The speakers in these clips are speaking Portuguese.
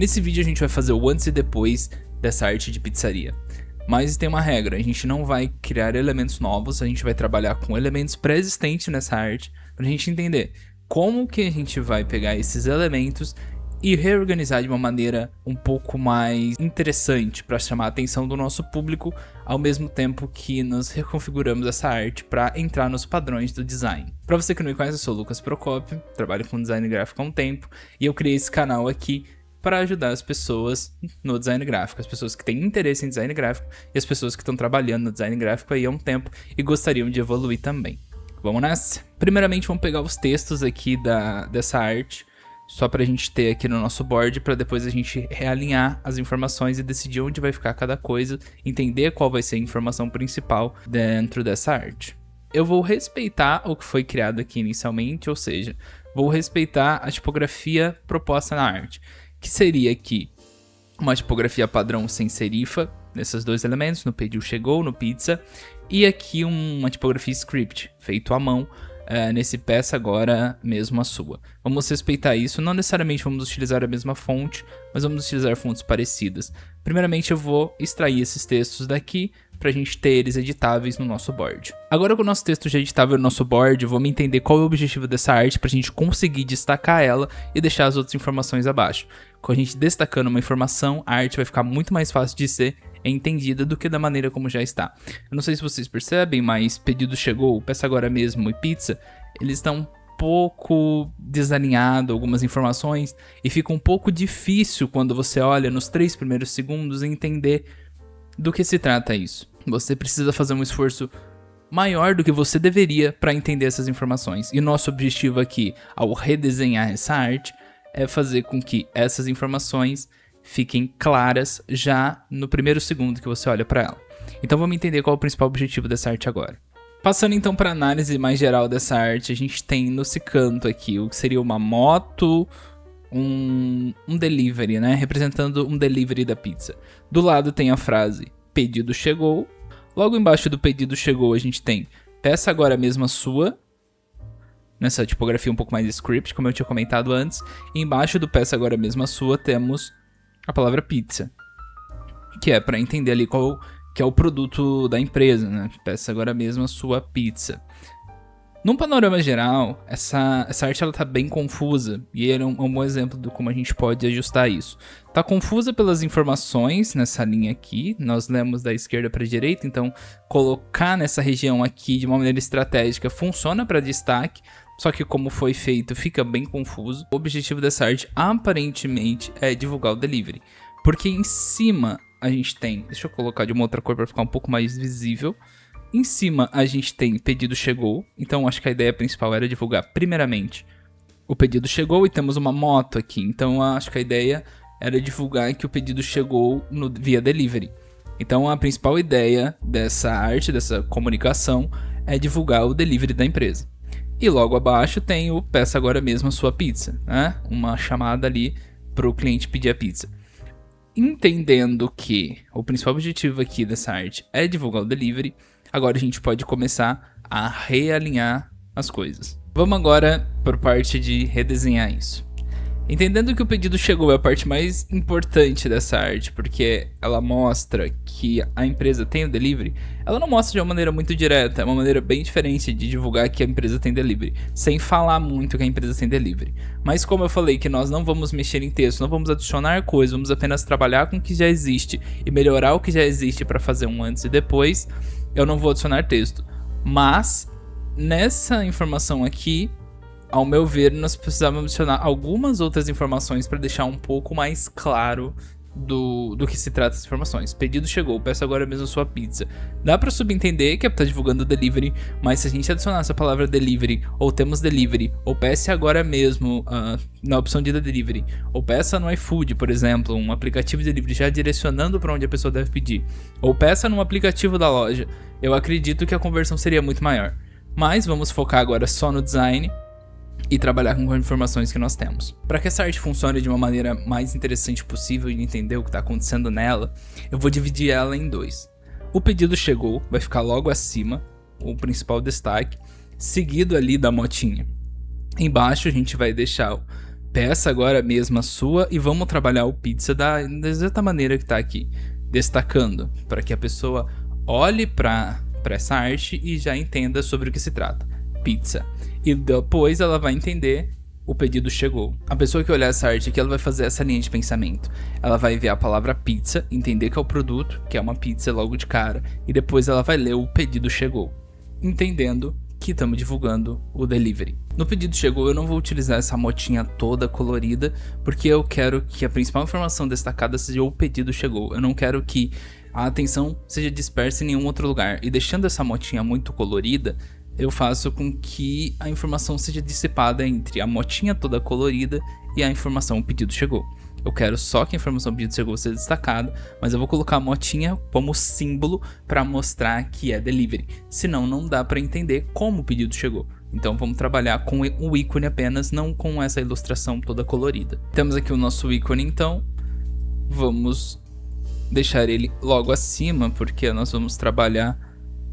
Nesse vídeo a gente vai fazer o antes e depois dessa arte de pizzaria. Mas tem uma regra, a gente não vai criar elementos novos, a gente vai trabalhar com elementos pré-existentes nessa arte pra gente entender como que a gente vai pegar esses elementos e reorganizar de uma maneira um pouco mais interessante para chamar a atenção do nosso público, ao mesmo tempo que nós reconfiguramos essa arte para entrar nos padrões do design. Para você que não me conhece, eu sou o Lucas Procópio, trabalho com design gráfico há um tempo e eu criei esse canal aqui para ajudar as pessoas no design gráfico, as pessoas que têm interesse em design gráfico e as pessoas que estão trabalhando no design gráfico aí há um tempo e gostariam de evoluir também. Vamos nessa? Primeiramente vamos pegar os textos aqui dessa arte, só pra gente ter aqui no nosso board, para depois a gente realinhar as informações e decidir onde vai ficar cada coisa, entender qual vai ser a informação principal dentro dessa arte. Eu vou respeitar o que foi criado aqui inicialmente, ou seja, vou respeitar a tipografia proposta na arte, que seria aqui uma tipografia padrão sem serifa, nesses dois elementos, no pediu, chegou, no pizza, e aqui uma tipografia script, feito à mão, nesse peça agora mesmo a sua. Vamos respeitar isso, não necessariamente vamos utilizar a mesma fonte, mas vamos utilizar fontes parecidas. Primeiramente eu vou extrair esses textos daqui, pra gente ter eles editáveis no nosso board. Agora com o nosso texto já editável no nosso board, vamos entender qual é o objetivo dessa arte pra gente conseguir destacar ela e deixar as outras informações abaixo. Com a gente destacando uma informação, a arte vai ficar muito mais fácil de ser entendida do que da maneira como já está. Eu não sei se vocês percebem, mas pedido chegou, peça agora mesmo e pizza, eles estão um pouco desalinhados, algumas informações, e fica um pouco difícil quando você olha nos 3 primeiros segundos entender do que se trata isso. Você precisa fazer um esforço maior do que você deveria para entender essas informações. E nosso objetivo aqui, ao redesenhar essa arte, é fazer com que essas informações fiquem claras já no primeiro segundo que você olha para ela. Então vamos entender qual é o principal objetivo dessa arte agora. Passando então para a análise mais geral dessa arte, a gente tem nesse canto aqui o que seria uma moto, um delivery, né? Representando um delivery da pizza. Do lado tem a frase pedido chegou. Logo embaixo do pedido chegou a gente tem peça agora mesmo a sua. Nessa tipografia um pouco mais script, como eu tinha comentado antes. E embaixo do peça agora mesmo a sua temos a palavra pizza, que é para entender ali qual que é o produto da empresa, né? Peça agora mesmo a sua pizza. Num panorama geral, essa arte ela tá bem confusa, e ele é um bom exemplo de como a gente pode ajustar isso. Tá confusa pelas informações nessa linha aqui, nós lemos da esquerda para a direita, então colocar nessa região aqui de uma maneira estratégica funciona para destaque, só que como foi feito fica bem confuso. O objetivo dessa arte aparentemente é divulgar o delivery, porque em cima a gente tem, deixa eu colocar de uma outra cor para ficar um pouco mais visível. Em cima a gente tem pedido chegou, então acho que a ideia principal era divulgar primeiramente o pedido chegou e temos uma moto aqui, então acho que a ideia era divulgar que o pedido chegou via delivery. Então a principal ideia dessa arte, dessa comunicação, é divulgar o delivery da empresa. E logo abaixo tem o peça agora mesmo a sua pizza, né? Uma chamada ali para o cliente pedir a pizza. Entendendo que o principal objetivo aqui dessa arte é divulgar o delivery, agora a gente pode começar a realinhar as coisas. Vamos agora para a parte de redesenhar isso. Entendendo que o pedido chegou é a parte mais importante dessa arte, porque ela mostra que a empresa tem o delivery, ela não mostra de uma maneira muito direta, é uma maneira bem diferente de divulgar que a empresa tem delivery, sem falar muito que a empresa tem delivery. Mas como eu falei que nós não vamos mexer em texto, não vamos adicionar coisas, vamos apenas trabalhar com o que já existe e melhorar o que já existe para fazer um antes e depois, eu não vou adicionar texto. Mas nessa informação aqui, ao meu ver, nós precisávamos adicionar algumas outras informações para deixar um pouco mais claro do que se trata as informações. Pedido chegou, peço agora mesmo a sua pizza. Dá para subentender que é tá divulgando delivery, mas se a gente adicionar essa palavra delivery, ou temos delivery, ou peça agora mesmo na opção de delivery, ou peça no iFood, por exemplo, um aplicativo de delivery já direcionando para onde a pessoa deve pedir, ou peça no aplicativo da loja, eu acredito que a conversão seria muito maior. Mas vamos focar agora só no design e trabalhar com as informações que nós temos. Para que essa arte funcione de uma maneira mais interessante possível e entender o que está acontecendo nela, eu vou dividir ela em dois. O pedido chegou, vai ficar logo acima, o principal destaque, seguido ali da motinha. Embaixo a gente vai deixar Peça agora mesmo a sua e vamos trabalhar o pizza da exata maneira que tá aqui, destacando, para que a pessoa olhe para essa arte e já entenda sobre o que se trata. Pizza. E depois ela vai entender o pedido chegou. A pessoa que olhar essa arte aqui, ela vai fazer essa linha de pensamento. Ela vai ver a palavra pizza, entender que é o produto, que é uma pizza logo de cara, e depois ela vai ler o pedido chegou, entendendo que estamos divulgando o delivery. No pedido chegou, eu não vou utilizar essa motinha toda colorida, porque eu quero que a principal informação destacada seja o pedido chegou. Eu não quero que a atenção seja dispersa em nenhum outro lugar. E deixando essa motinha muito colorida, eu faço com que a informação seja dissipada entre a motinha toda colorida e a informação o pedido chegou. Eu quero só que a informação pedido chegou seja destacada, mas eu vou colocar a motinha como símbolo para mostrar que é delivery. Senão não dá para entender como o pedido chegou. Então vamos trabalhar com o ícone apenas, não com essa ilustração toda colorida. Temos aqui o nosso ícone, então vamos deixar ele logo acima, porque nós vamos trabalhar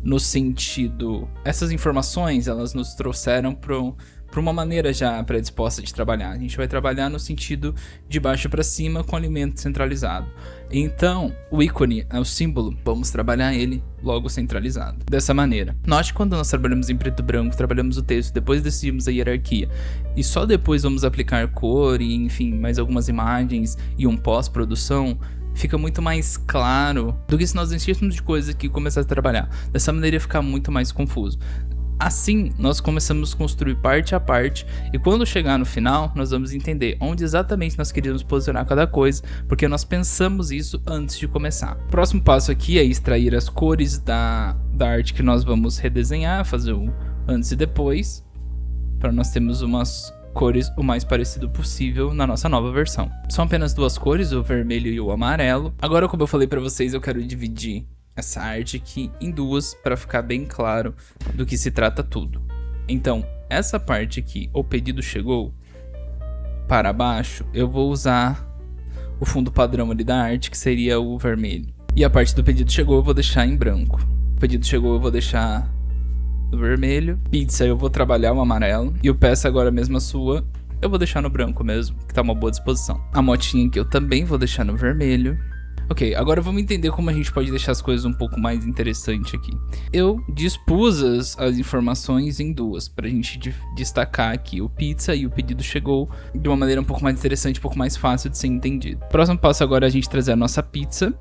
no sentido... Essas informações, elas nos trouxeram para uma maneira já predisposta de trabalhar. A gente vai trabalhar no sentido de baixo para cima com alimento centralizado. Então, o ícone é o símbolo, vamos trabalhar ele logo centralizado. Dessa maneira. Note que quando nós trabalhamos em preto e branco, trabalhamos o texto, depois decidimos a hierarquia, e só depois vamos aplicar cor e, enfim, mais algumas imagens e um pós-produção, fica muito mais claro do que se nós enchêssemos de coisas que começasse a trabalhar. Dessa maneira ia ficar muito mais confuso. Assim, nós começamos a construir parte a parte, e quando chegar no final, nós vamos entender onde exatamente nós queríamos posicionar cada coisa, porque nós pensamos isso antes de começar. O próximo passo aqui é extrair as cores da arte que nós vamos redesenhar, fazer o antes e depois, para nós termos umas cores o mais parecido possível na nossa nova versão. São apenas duas cores, o vermelho e o amarelo. Agora, como eu falei para vocês, eu quero dividir essa arte aqui em duas para ficar bem claro do que se trata tudo. Então, essa parte aqui, o pedido chegou, para baixo, eu vou usar o fundo padrão ali da arte, que seria o vermelho. E a parte do pedido chegou eu vou deixar em branco. O pedido chegou eu vou deixar no vermelho. Pizza eu vou trabalhar o amarelo. E o peça agora mesmo a sua, eu vou deixar no branco mesmo, que tá uma boa disposição. A motinha aqui eu também vou deixar no vermelho. Ok, agora vamos entender como a gente pode deixar as coisas um pouco mais interessantes aqui. Eu dispus as informações em duas, pra gente destacar aqui o pizza e o pedido chegou de uma maneira um pouco mais interessante, um pouco mais fácil de ser entendido. Próximo passo agora é a gente trazer a nossa pizza.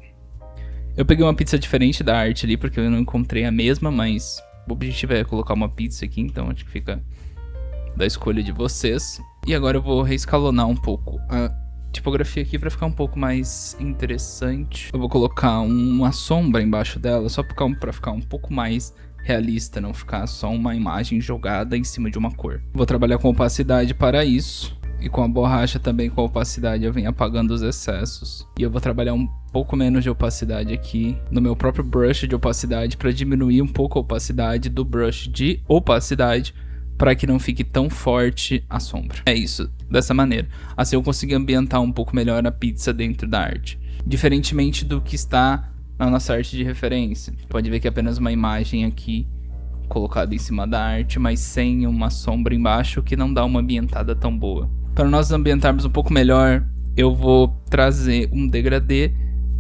Eu peguei uma pizza diferente da arte ali, porque eu não encontrei a mesma, mas o objetivo é colocar uma pizza aqui, então acho que fica da escolha de vocês. E agora eu vou reescalonar um pouco a tipografia aqui para ficar um pouco mais interessante. Eu vou colocar uma sombra embaixo dela, só para ficar um pouco mais realista, não ficar só uma imagem jogada em cima de uma cor. Vou trabalhar com opacidade para isso, e com a borracha também com a opacidade eu venho apagando os excessos. E eu vou trabalhar um pouco menos de opacidade aqui no meu próprio brush de opacidade para diminuir um pouco a opacidade do brush de opacidade, para que não fique tão forte a sombra. É isso, dessa maneira. Assim eu consigo ambientar um pouco melhor a pizza dentro da arte. Diferentemente do que está na nossa arte de referência. Pode ver que é apenas uma imagem aqui colocada em cima da arte, mas sem uma sombra embaixo, que não dá uma ambientada tão boa. Para nós ambientarmos um pouco melhor, eu vou trazer um degradê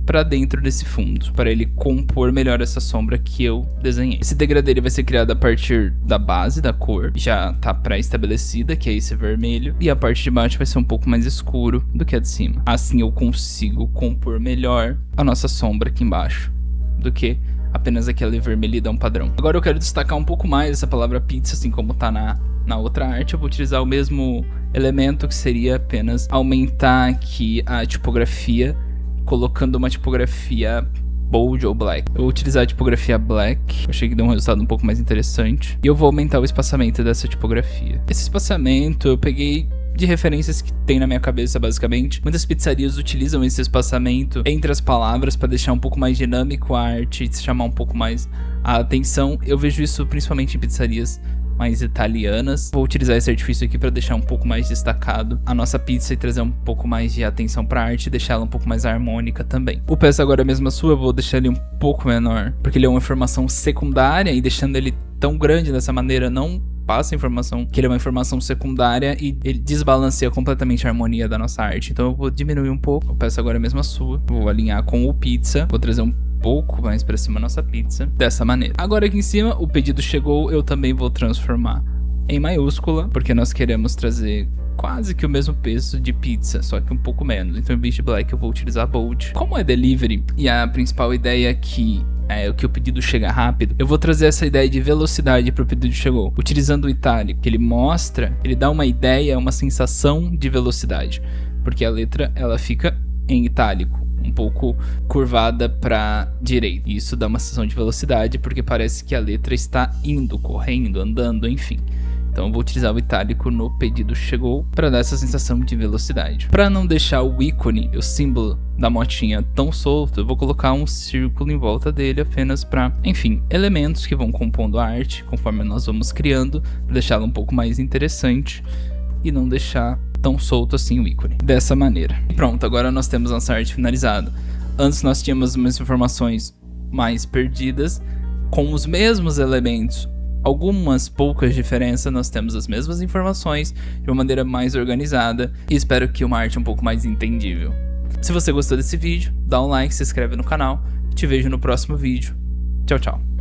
para dentro desse fundo, para ele compor melhor essa sombra que eu desenhei. Esse degradê ele vai ser criado a partir da base da cor, já tá pré-estabelecida, que é esse vermelho, e a parte de baixo vai ser um pouco mais escuro do que a de cima. Assim eu consigo compor melhor a nossa sombra aqui embaixo, do que apenas aquela vermelhidão padrão. Agora eu quero destacar um pouco mais essa palavra pizza, assim como tá na outra arte. Eu vou utilizar o mesmo elemento, que seria apenas aumentar aqui a tipografia, colocando uma tipografia bold ou black. Eu vou utilizar a tipografia black, achei que deu um resultado um pouco mais interessante. E eu vou aumentar o espaçamento dessa tipografia. Esse espaçamento eu peguei de referências que tem na minha cabeça, basicamente. Muitas pizzarias utilizam esse espaçamento entre as palavras para deixar um pouco mais dinâmico a arte e chamar um pouco mais a atenção. Eu vejo isso principalmente em pizzarias mais italianas. Vou utilizar esse artifício aqui para deixar um pouco mais destacado a nossa pizza e trazer um pouco mais de atenção para a arte e deixar ela um pouco mais harmônica também. O peça agora é mesmo a sua, eu vou deixar ele um pouco menor, porque ele é uma informação secundária, e deixando ele tão grande dessa maneira não passa a informação que ele é uma informação secundária e ele desbalanceia completamente a harmonia da nossa arte. Então eu vou diminuir um pouco, eu peço agora mesmo a sua, vou alinhar com o pizza, vou trazer um pouco mais pra cima a nossa pizza, dessa maneira. Agora aqui em cima, o pedido chegou, eu também vou transformar em maiúscula, porque nós queremos trazer quase que o mesmo peso de pizza, só que um pouco menos. Então em vez de black eu vou utilizar bold. Como é delivery e a principal ideia aqui é que o pedido chega rápido, eu vou trazer essa ideia de velocidade para o pedido chegou, utilizando o itálico, que ele mostra, ele dá uma ideia, uma sensação de velocidade, porque a letra ela fica em itálico, um pouco curvada para direita. Isso dá uma sensação de velocidade porque parece que a letra está indo, correndo, andando, enfim. Então eu vou utilizar o itálico no pedido chegou para dar essa sensação de velocidade. Para não deixar o ícone, o símbolo da motinha tão solto, eu vou colocar um círculo em volta dele apenas para, enfim, elementos que vão compondo a arte conforme nós vamos criando, para deixá-la um pouco mais interessante e não deixar tão solto assim o ícone. Dessa maneira. Pronto, agora nós temos nossa arte finalizada. Antes nós tínhamos umas informações mais perdidas, com os mesmos elementos, algumas poucas diferenças, nós temos as mesmas informações de uma maneira mais organizada e espero que uma arte um pouco mais entendível. Se você gostou desse vídeo, dá um like, se inscreve no canal e te vejo no próximo vídeo. Tchau, tchau.